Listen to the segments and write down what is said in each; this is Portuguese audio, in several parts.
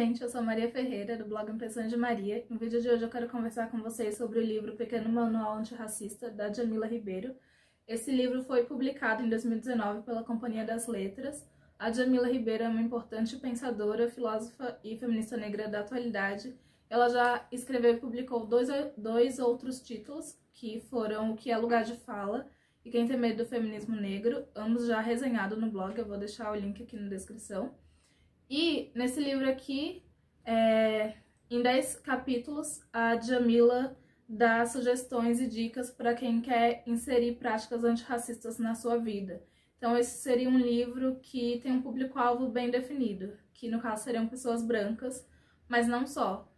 gente, eu sou Maria Ferreira, do blog Impressões de Maria. No vídeo de hoje eu quero conversar com vocês sobre o livro Pequeno Manual Antirracista, da Djamila Ribeiro. Esse livro foi publicado em 2019 pela Companhia das Letras. A Djamila Ribeiro é uma importante pensadora, filósofa e feminista negra da atualidade. Ela já escreveu e publicou dois outros títulos, que foram O que é Lugar de Fala e Quem Tem Medo do Feminismo Negro, ambos já resenhados no blog, eu vou deixar o link aqui na descrição. E nesse livro aqui, em 10 capítulos, a Djamila dá sugestões e dicas para quem quer inserir práticas antirracistas na sua vida. Então esse seria um livro que tem um público-alvo bem definido, que no caso seriam pessoas brancas, mas não só.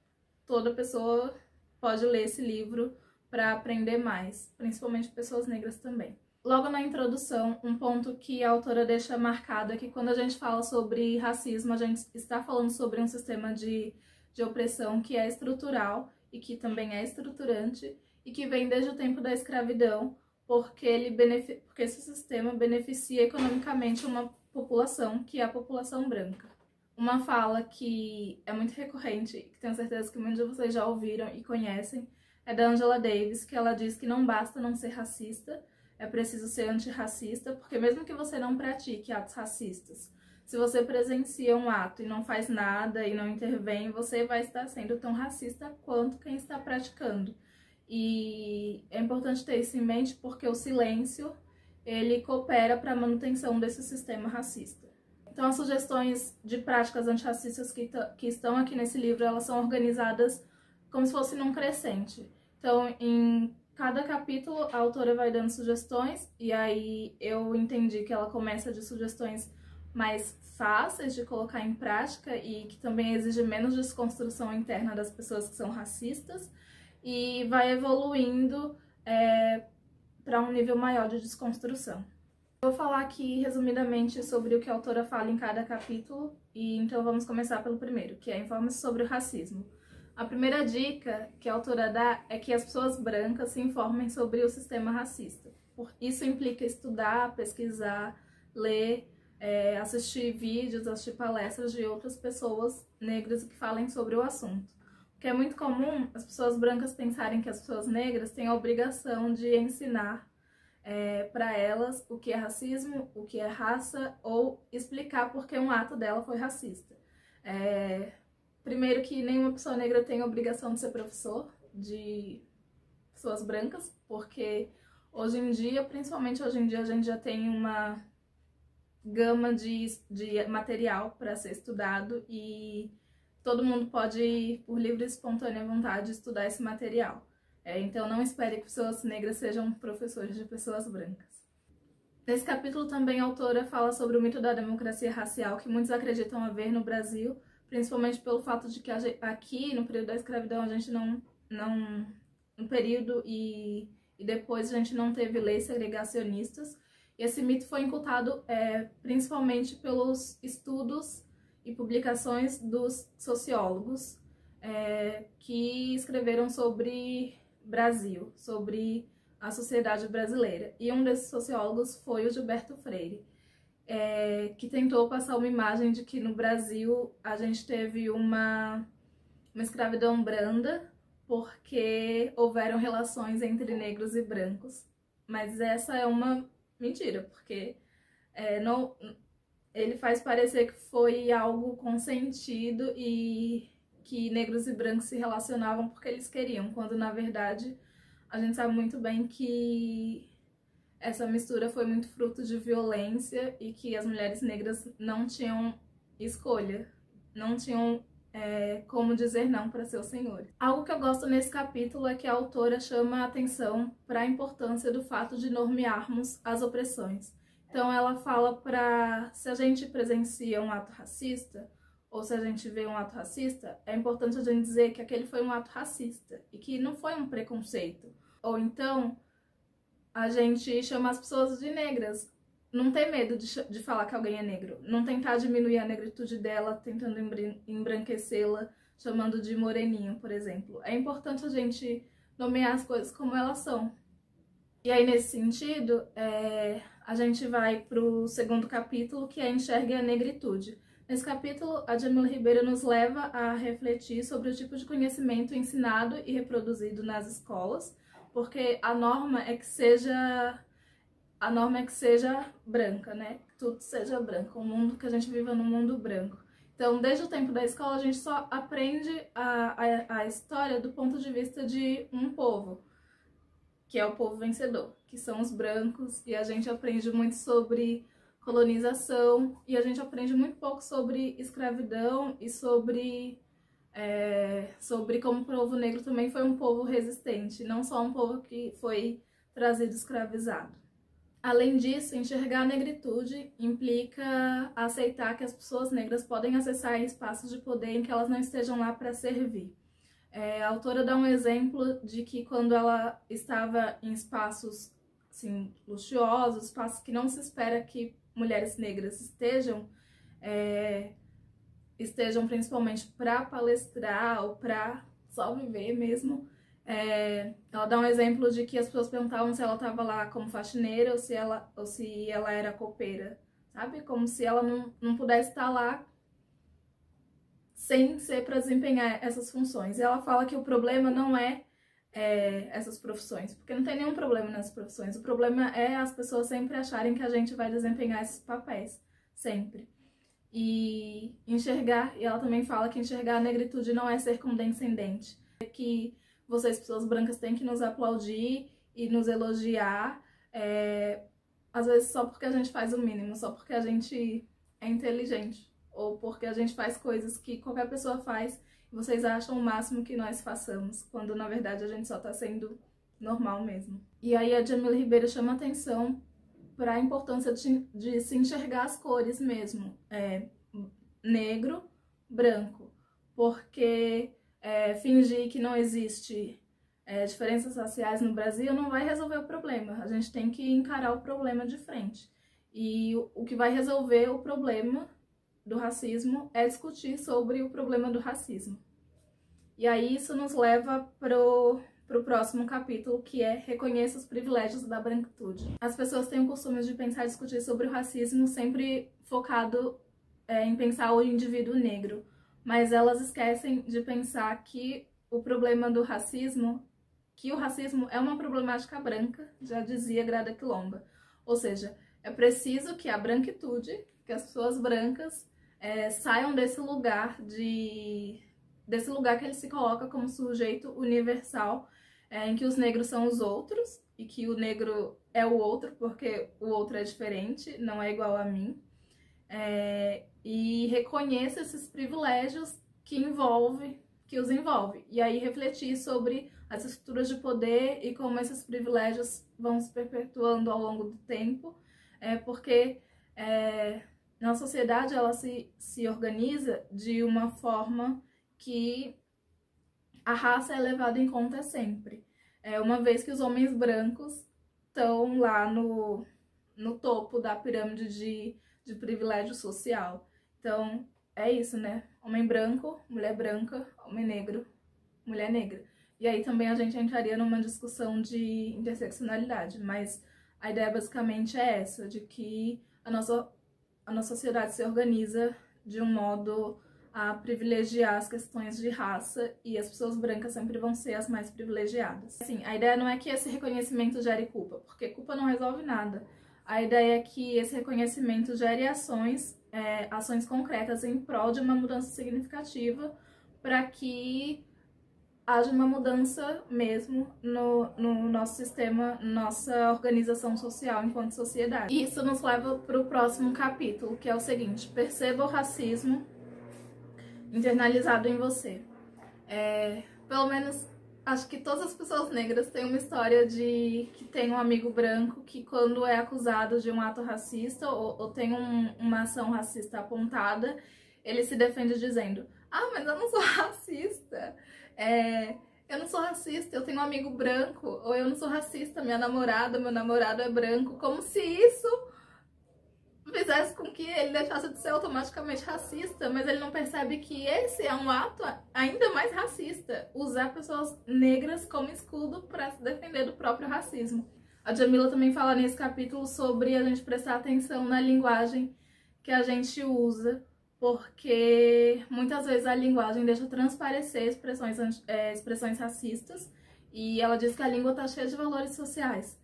Toda pessoa pode ler esse livro para aprender mais, principalmente pessoas negras também. Logo na introdução, um ponto que a autora deixa marcado é que quando a gente fala sobre racismo, a gente está falando sobre um sistema de opressão que é estrutural e que também é estruturante e que vem desde o tempo da escravidão, porque esse sistema beneficia economicamente uma população, que é a população branca. Uma fala que é muito recorrente, que tenho certeza que muitos de vocês já ouviram e conhecem, é da Angela Davis, que ela diz que não basta não ser racista, é preciso ser antirracista, porque mesmo que você não pratique atos racistas, se você presencia um ato e não faz nada e não intervém, você vai estar sendo tão racista quanto quem está praticando. E é importante ter isso em mente porque o silêncio, ele coopera para a manutenção desse sistema racista. Então as sugestões de práticas antirracistas que estão aqui nesse livro, elas são organizadas como se fosse num crescente. Então, em cada capítulo, a autora vai dando sugestões, e aí eu entendi que ela começa de sugestões mais fáceis de colocar em prática e que também exige menos desconstrução interna das pessoas que são racistas, e vai evoluindo para um nível maior de desconstrução. Vou falar aqui resumidamente sobre o que a autora fala em cada capítulo, e então vamos começar pelo primeiro, que é Informe-se sobre o Racismo. A primeira dica que a autora dá é que as pessoas brancas se informem sobre o sistema racista. Isso implica estudar, pesquisar, ler, assistir vídeos, assistir palestras de outras pessoas negras que falem sobre o assunto. Porque é muito comum as pessoas brancas pensarem que as pessoas negras têm a obrigação de ensinar para elas o que é racismo, o que é raça, ou explicar por que um ato dela foi racista. Primeiro que nenhuma pessoa negra tem a obrigação de ser professor de pessoas brancas, porque hoje em dia, principalmente hoje em dia, a gente já tem uma gama de material para ser estudado e todo mundo pode, por livre e espontânea vontade, estudar esse material. Então não espere que pessoas negras sejam professores de pessoas brancas. Nesse capítulo também a autora fala sobre o mito da democracia racial que muitos acreditam haver no Brasil, principalmente pelo fato de que aqui, no período da escravidão, a gente no período e depois a gente não teve leis segregacionistas. E esse mito foi incultado principalmente pelos estudos e publicações dos sociólogos que escreveram sobre Brasil, sobre a sociedade brasileira. E um desses sociólogos foi o Gilberto Freire, que tentou passar uma imagem de que no Brasil a gente teve uma escravidão branda porque houveram relações entre negros e brancos. Mas essa é uma mentira, porque ele faz parecer que foi algo consentido e que negros e brancos se relacionavam porque eles queriam, quando na verdade a gente sabe muito bem que essa mistura foi muito fruto de violência e que as mulheres negras não tinham escolha, não tinham como dizer não para seus senhores. Algo que eu gosto nesse capítulo é que a autora chama a atenção para a importância do fato de normearmos as opressões. Então ela fala se a gente presencia um ato racista, ou se a gente vê um ato racista, é importante a gente dizer que aquele foi um ato racista e que não foi um preconceito. Ou então a gente chama as pessoas de negras, não ter medo de falar que alguém é negro, não tentar diminuir a negritude dela, tentando embranquecê-la, chamando de moreninho, por exemplo. É importante a gente nomear as coisas como elas são. E aí, nesse sentido, a gente vai para o segundo capítulo, que é Enxergue a Negritude. Nesse capítulo, a Djamila Ribeiro nos leva a refletir sobre o tipo de conhecimento ensinado e reproduzido nas escolas, porque a norma é que seja branca, né? Que tudo seja branco, que a gente viva num mundo branco. Então, desde o tempo da escola, a gente só aprende a história do ponto de vista de um povo, que é o povo vencedor, que são os brancos, e a gente aprende muito sobre colonização, e a gente aprende muito pouco sobre escravidão e sobre como o povo negro também foi um povo resistente, não só um povo que foi trazido escravizado. Além disso, enxergar a negritude implica aceitar que as pessoas negras podem acessar espaços de poder em que elas não estejam lá para servir. A autora dá um exemplo de que quando ela estava em espaços assim, luxuosos, espaços que não se espera que mulheres negras estejam principalmente para palestrar ou para só viver mesmo. Ela dá um exemplo de que as pessoas perguntavam se ela estava lá como faxineira ou se ela era copeira, sabe? Como se ela não pudesse estar lá sem ser para desempenhar essas funções. E ela fala que o problema não é essas profissões, porque não tem nenhum problema nessas profissões. O problema é as pessoas sempre acharem que a gente vai desempenhar esses papéis, sempre. E ela também fala que enxergar a negritude não é ser condescendente, é que vocês, pessoas brancas, têm que nos aplaudir e nos elogiar, às vezes só porque a gente faz o mínimo, só porque a gente é inteligente, ou porque a gente faz coisas que qualquer pessoa faz e vocês acham o máximo que nós façamos, quando na verdade a gente só tá sendo normal mesmo. E aí a Djamila Ribeiro chama atenção para a importância de se enxergar as cores mesmo, negro, branco, porque fingir que não existe diferenças raciais no Brasil não vai resolver o problema. A gente tem que encarar o problema de frente. E o que vai resolver o problema do racismo é discutir sobre o problema do racismo. E aí isso nos leva pro próximo capítulo, que é Reconheça os privilégios da branquitude. As pessoas têm o costume de pensar e discutir sobre o racismo sempre focado em pensar o indivíduo negro, mas elas esquecem de pensar que o problema do racismo, que o racismo é uma problemática branca, já dizia Grada Quilomba. Ou seja, é preciso que a branquitude, que as pessoas brancas saiam desse lugar que ele se coloca como sujeito universal, em que os negros são os outros, e que o negro é o outro porque o outro é diferente, não é igual a mim, e reconheça esses privilégios que os envolve, e aí refletir sobre as estruturas de poder e como esses privilégios vão se perpetuando ao longo do tempo, porque nossa sociedade ela se organiza de uma forma que a raça é levada em conta sempre. Uma vez que os homens brancos estão lá no topo da pirâmide de privilégio social. Então, é isso, né? Homem branco, mulher branca, homem negro, mulher negra. E aí também a gente entraria numa discussão de interseccionalidade, mas a ideia basicamente é essa, de que a nossa sociedade se organiza de um modo a privilegiar as questões de raça, e as pessoas brancas sempre vão ser as mais privilegiadas. Assim, a ideia não é que esse reconhecimento gere culpa, porque culpa não resolve nada. A ideia é que esse reconhecimento gere ações concretas em prol de uma mudança significativa, para que haja uma mudança mesmo no nosso sistema, nossa organização social enquanto sociedade. E isso nos leva para o próximo capítulo, que é o seguinte: perceba o racismo internalizado em você. Pelo menos, acho que todas as pessoas negras têm uma história de que tem um amigo branco que, quando é acusado de um ato racista ou tem uma ação racista apontada, ele se defende dizendo: ah, mas eu não sou racista, eu não sou racista, eu tenho um amigo branco, ou eu não sou racista, meu namorado é branco, como se isso fizesse com que ele deixasse de ser automaticamente racista, mas ele não percebe que esse é um ato ainda mais racista, usar pessoas negras como escudo para se defender do próprio racismo. A Djamila também fala nesse capítulo sobre a gente prestar atenção na linguagem que a gente usa, porque muitas vezes a linguagem deixa transparecer expressões racistas, e ela diz que a língua está cheia de valores sociais.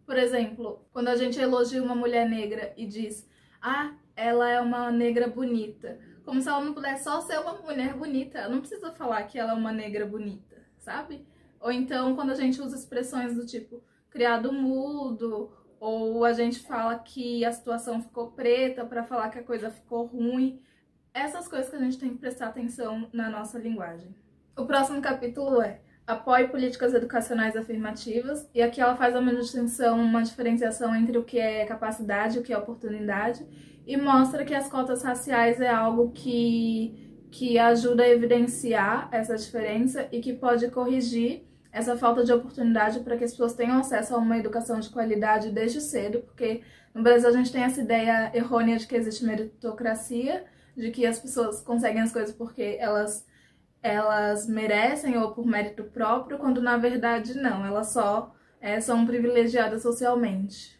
Por exemplo, quando a gente elogia uma mulher negra e diz, ah, ela é uma negra bonita, como se ela não pudesse só ser uma mulher bonita, ela não precisa falar que ela é uma negra bonita, sabe? Ou então quando a gente usa expressões do tipo criado mudo, ou a gente fala que a situação ficou preta para falar que a coisa ficou ruim, essas coisas que a gente tem que prestar atenção na nossa linguagem. O próximo capítulo é Apoie políticas educacionais afirmativas, e aqui ela faz uma distinção, uma diferenciação entre o que é capacidade e o que é oportunidade, e mostra que as cotas raciais é algo que ajuda a evidenciar essa diferença e que pode corrigir essa falta de oportunidade para que as pessoas tenham acesso a uma educação de qualidade desde cedo, porque no Brasil a gente tem essa ideia errônea de que existe meritocracia, de que as pessoas conseguem as coisas porque elas merecem ou por mérito próprio, quando na verdade não, elas só são privilegiadas socialmente.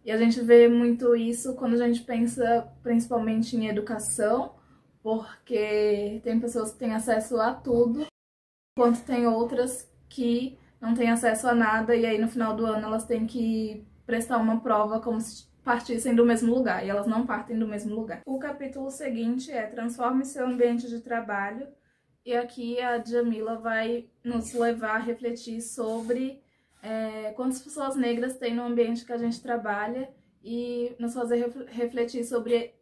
E a gente vê muito isso quando a gente pensa principalmente em educação, porque tem pessoas que têm acesso a tudo, enquanto tem outras que não têm acesso a nada, e aí no final do ano elas têm que prestar uma prova como se partissem do mesmo lugar, e elas não partem do mesmo lugar. O capítulo seguinte é Transforme seu ambiente de trabalho, e aqui a Djamila vai nos levar a refletir sobre quantas pessoas negras tem no ambiente que a gente trabalha e nos fazer refletir sobre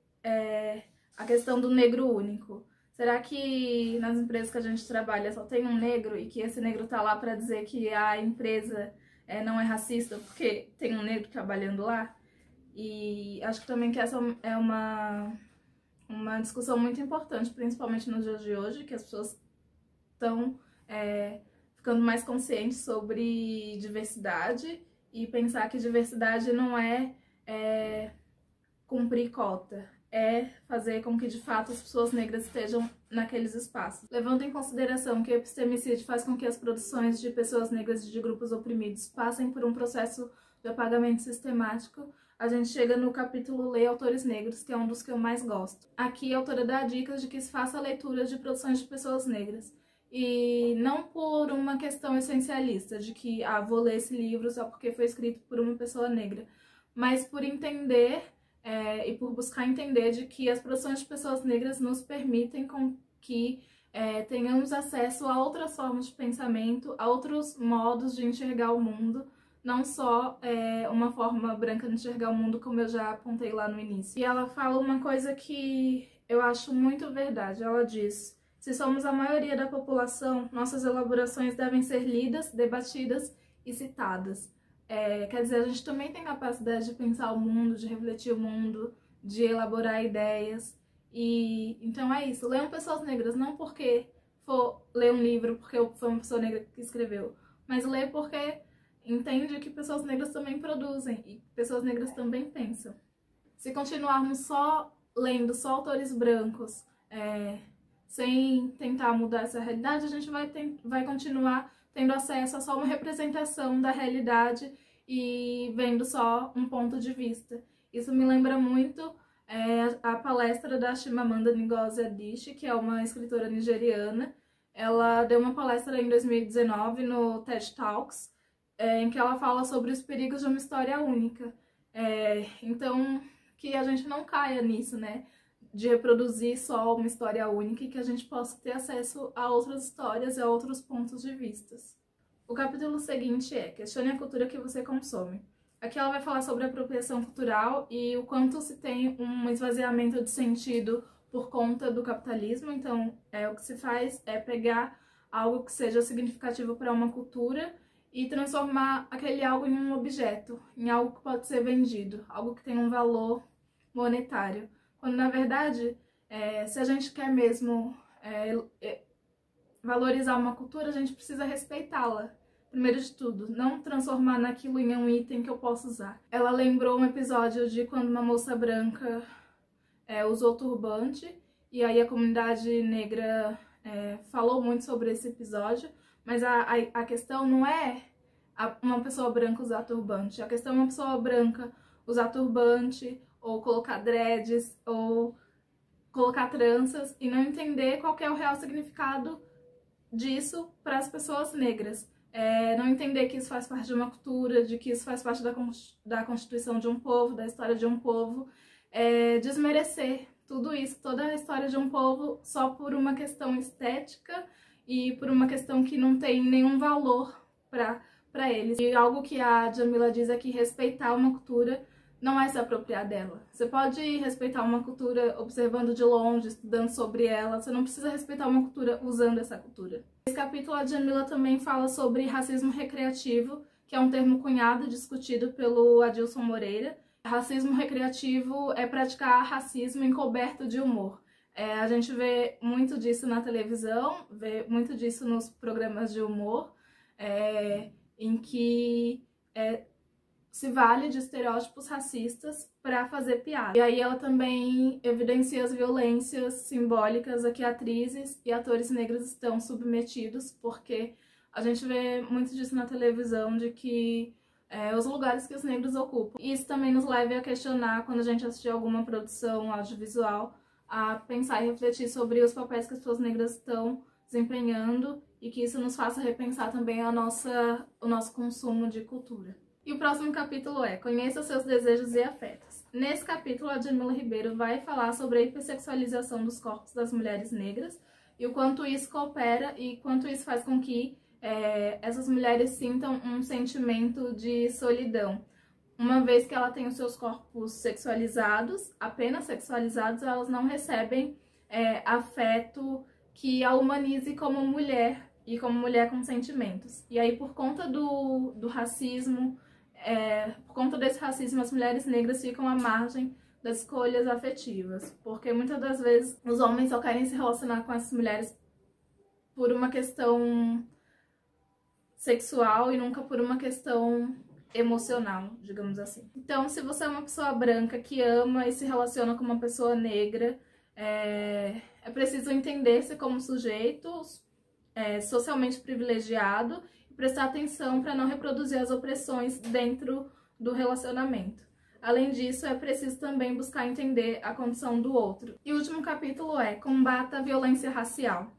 a questão do negro único. Será que nas empresas que a gente trabalha só tem um negro e que esse negro tá lá para dizer que a empresa não é racista porque tem um negro trabalhando lá? E acho que também que essa é uma discussão muito importante, principalmente nos dias de hoje, que as pessoas estão ficando mais conscientes sobre diversidade e pensar que diversidade não é cumprir cota, é fazer com que de fato as pessoas negras estejam naqueles espaços. Levando em consideração que o epistemicídio faz com que as produções de pessoas negras e de grupos oprimidos passem por um processo de apagamento sistemático, a gente chega no capítulo Leia Autores Negros, que é um dos que eu mais gosto. Aqui a autora dá dicas de que se faça a leitura de produções de pessoas negras. E não por uma questão essencialista, de que vou ler esse livro só porque foi escrito por uma pessoa negra, mas por entender e por buscar entender de que as produções de pessoas negras nos permitem com que tenhamos acesso a outras formas de pensamento, a outros modos de enxergar o mundo, não só uma forma branca de enxergar o mundo, como eu já apontei lá no início. E ela fala uma coisa que eu acho muito verdade. Ela diz: se somos a maioria da população, nossas elaborações devem ser lidas, debatidas e citadas. Quer dizer, a gente também tem capacidade de pensar o mundo, de refletir o mundo, de elaborar ideias. E então é isso. Leiam pessoas negras, não porque for ler um livro porque foi uma pessoa negra que escreveu, mas leia porque entende que pessoas negras também produzem e pessoas negras também pensam. Se continuarmos só lendo só autores brancos, sem tentar mudar essa realidade, a gente vai continuar tendo acesso a só uma representação da realidade e vendo só um ponto de vista. Isso me lembra muito a palestra da Chimamanda Ngozi Adichie, que é uma escritora nigeriana. Ela deu uma palestra em 2019 no TED Talks, em que ela fala sobre os perigos de uma história única. Então, que a gente não caia nisso, né? De reproduzir só uma história única e que a gente possa ter acesso a outras histórias e a outros pontos de vista. O capítulo seguinte é Questione a cultura que você consome. Aqui ela vai falar sobre a apropriação cultural e o quanto se tem um esvaziamento de sentido por conta do capitalismo. Então, o que se faz é pegar algo que seja significativo para uma cultura e transformar aquele algo em um objeto, em algo que pode ser vendido, algo que tem um valor monetário. Quando, na verdade, se a gente quer mesmo valorizar uma cultura, a gente precisa respeitá-la, primeiro de tudo, não transformar naquilo em um item que eu possa usar. Ela lembrou um episódio de quando uma moça branca usou turbante, e aí a comunidade negra falou muito sobre esse episódio, mas a questão não é uma pessoa branca usar turbante, a questão é uma pessoa branca usar turbante, ou colocar dreads, ou colocar tranças e não entender qual que é o real significado disso para as pessoas negras. Não entender que isso faz parte de uma cultura, de que isso faz parte da constituição de um povo, da história de um povo. Desmerecer tudo isso, toda a história de um povo só por uma questão estética e por uma questão que não tem nenhum valor para eles. E algo que a Djamila diz é que respeitar uma cultura não é se apropriar dela. Você pode respeitar uma cultura observando de longe, estudando sobre ela, você não precisa respeitar uma cultura usando essa cultura. Nesse capítulo, a Djamila também fala sobre racismo recreativo, que é um termo cunhado e discutido pelo Adilson Moreira. Racismo recreativo é praticar racismo encoberto de humor. A gente vê muito disso na televisão, vê muito disso nos programas de humor, em que se vale de estereótipos racistas para fazer piada. E aí ela também evidencia as violências simbólicas a que atrizes e atores negros estão submetidos, porque a gente vê muito disso na televisão, de que os lugares que os negros ocupam. E isso também nos leva a questionar, quando a gente assistir alguma produção audiovisual, a pensar e refletir sobre os papéis que as pessoas negras estão desempenhando e que isso nos faça repensar também o nosso consumo de cultura. E o próximo capítulo é Conheça os seus desejos e afetos. Nesse capítulo, a Djamila Ribeiro vai falar sobre a hipersexualização dos corpos das mulheres negras e o quanto isso coopera e quanto isso faz com que essas mulheres sintam um sentimento de solidão. Uma vez que ela tem os seus corpos sexualizados, apenas sexualizados, elas não recebem afeto que a humanize como mulher e como mulher com sentimentos. E aí, por conta do racismo, por conta desse racismo, as mulheres negras ficam à margem das escolhas afetivas, porque muitas das vezes os homens só querem se relacionar com essas mulheres por uma questão sexual e nunca por uma questão emocional, digamos assim. Então, se você é uma pessoa branca que ama e se relaciona com uma pessoa negra, é preciso entender-se como sujeito socialmente privilegiado e prestar atenção para não reproduzir as opressões dentro do relacionamento. Além disso, é preciso também buscar entender a condição do outro. E o último capítulo é Combata a violência racial.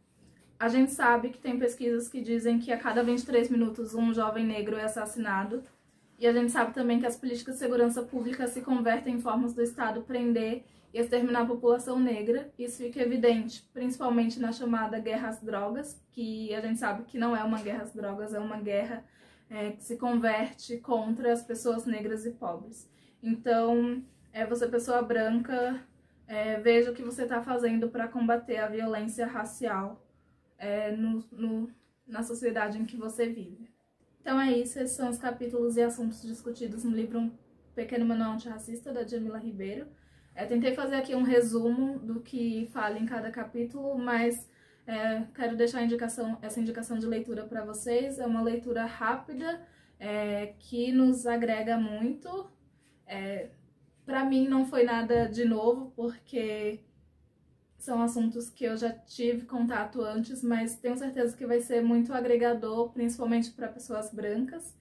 A gente sabe que tem pesquisas que dizem que a cada 23 minutos um jovem negro é assassinado. E a gente sabe também que as políticas de segurança pública se convertem em formas do Estado prender e exterminar a população negra. Isso fica evidente, principalmente na chamada guerra às drogas, que a gente sabe que não é uma guerra às drogas, é uma guerra que se converte contra as pessoas negras e pobres. Então, você, pessoa branca, veja o que você está fazendo para combater a violência racial na sociedade em que você vive. Então é isso, esses são os capítulos e assuntos discutidos no livro Um Pequeno Manual Antirracista, da Djamila Ribeiro. Tentei fazer aqui um resumo do que fala em cada capítulo, mas quero deixar essa indicação de leitura para vocês. É uma leitura rápida, que nos agrega muito. Para mim não foi nada de novo, porque são assuntos que eu já tive contato antes, mas tenho certeza que vai ser muito agregador, principalmente para pessoas brancas.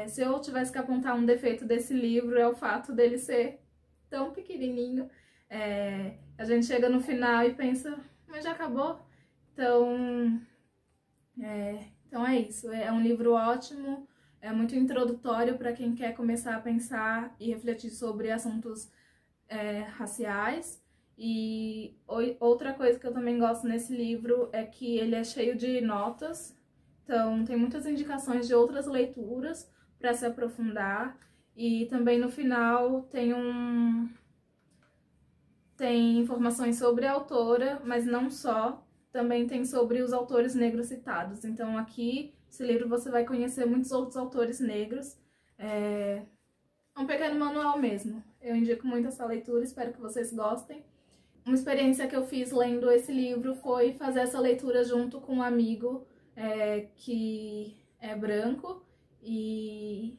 Se eu tivesse que apontar um defeito desse livro, é o fato dele ser tão pequenininho. A gente chega no final e pensa, mas já acabou? Então é isso. É um livro ótimo, é muito introdutório para quem quer começar a pensar e refletir sobre assuntos raciais. E outra coisa que eu também gosto nesse livro é que ele é cheio de notas, então tem muitas indicações de outras leituras para se aprofundar. E também no final tem informações sobre a autora, mas não só, também tem sobre os autores negros citados. Então aqui, nesse livro, você vai conhecer muitos outros autores negros. É um pequeno manual mesmo. Eu indico muito essa leitura, espero que vocês gostem. Uma experiência que eu fiz lendo esse livro foi fazer essa leitura junto com um amigo que é branco e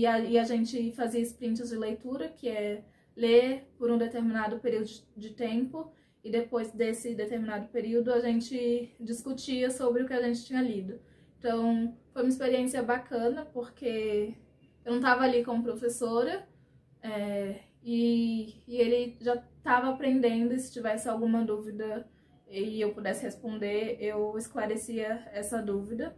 a gente fazia sprints de leitura, que é ler por um determinado período de tempo e depois desse determinado período a gente discutia sobre o que a gente tinha lido. Então foi uma experiência bacana porque eu não estava ali como professora, e e ele já estava aprendendo, e se tivesse alguma dúvida e eu pudesse responder, eu esclarecia essa dúvida.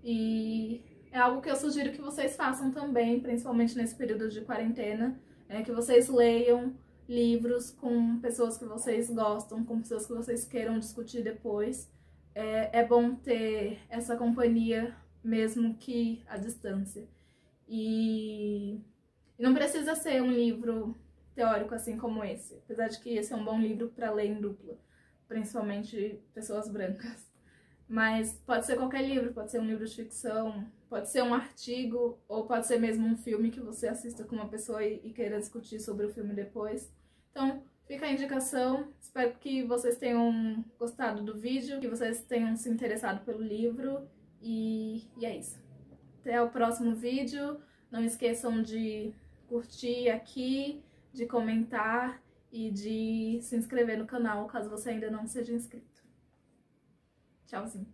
E é algo que eu sugiro que vocês façam também, principalmente nesse período de quarentena, que vocês leiam livros com pessoas que vocês gostam, com pessoas que vocês queiram discutir depois. É bom ter essa companhia, mesmo que à distância. E não precisa ser um livro teórico assim como esse, apesar de que esse é um bom livro para ler em dupla, principalmente pessoas brancas. Mas pode ser qualquer livro, pode ser um livro de ficção, pode ser um artigo, ou pode ser mesmo um filme que você assista com uma pessoa e queira discutir sobre o filme depois. Então, fica a indicação. Espero que vocês tenham gostado do vídeo, que vocês tenham se interessado pelo livro. E é isso. Até o próximo vídeo. Não esqueçam de curtir aqui, de comentar e de se inscrever no canal, caso você ainda não seja inscrito. Tchauzinho.